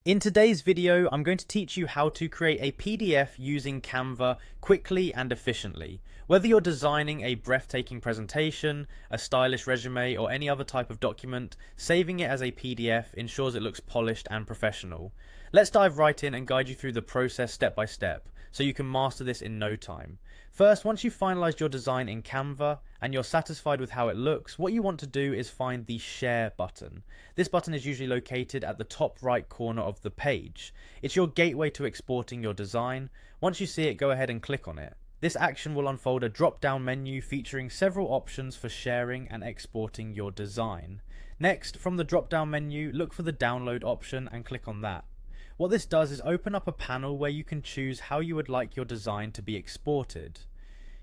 In today's video, I'm going to teach you how to create a PDF using Canva quickly and efficiently. Whether you're designing a breathtaking presentation, a stylish resume, or any other type of document, saving it as a PDF ensures it looks polished and professional. Let's dive right in and guide you through the process step by step, so you can master this in no time. First, once you've finalized your design in Canva and you're satisfied with how it looks, what you want to do is find the Share button. This button is usually located at the top right corner of the page. It's your gateway to exporting your design. Once you see it, go ahead and click on it. This action will unfold a drop-down menu featuring several options for sharing and exporting your design. Next, from the drop-down menu, look for the download option and click on that. What this does is open up a panel where you can choose how you would like your design to be exported.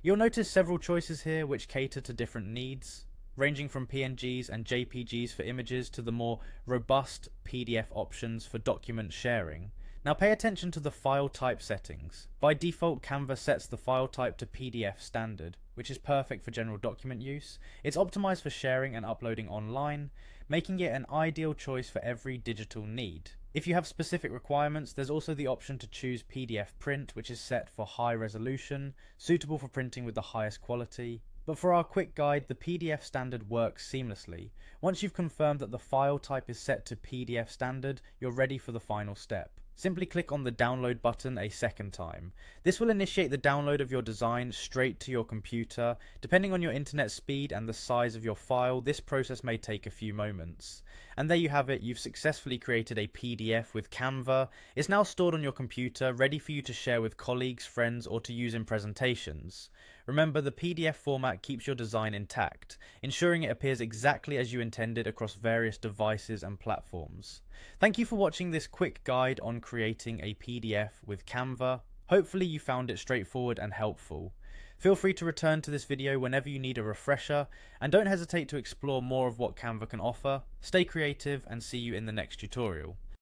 You'll notice several choices here which cater to different needs, ranging from PNGs and JPGs for images to the more robust PDF options for document sharing. Now pay attention to the file type settings. By default, Canva sets the file type to PDF standard, which is perfect for general document use. It's optimized for sharing and uploading online, making it an ideal choice for every digital need. If you have specific requirements, there's also the option to choose PDF print, which is set for high resolution, suitable for printing with the highest quality. But for our quick guide, the PDF standard works seamlessly. Once you've confirmed that the file type is set to PDF standard, you're ready for the final step. Simply click on the download button a second time. This will initiate the download of your design straight to your computer. Depending on your internet speed and the size of your file, this process may take a few moments. And there you have it, you've successfully created a PDF with Canva. It's now stored on your computer, ready for you to share with colleagues, friends, or to use in presentations. Remember, the PDF format keeps your design intact, ensuring it appears exactly as you intended across various devices and platforms. Thank you for watching this quick guide on creating a PDF with Canva. Hopefully you found it straightforward and helpful. Feel free to return to this video whenever you need a refresher, and don't hesitate to explore more of what Canva can offer. Stay creative and see you in the next tutorial.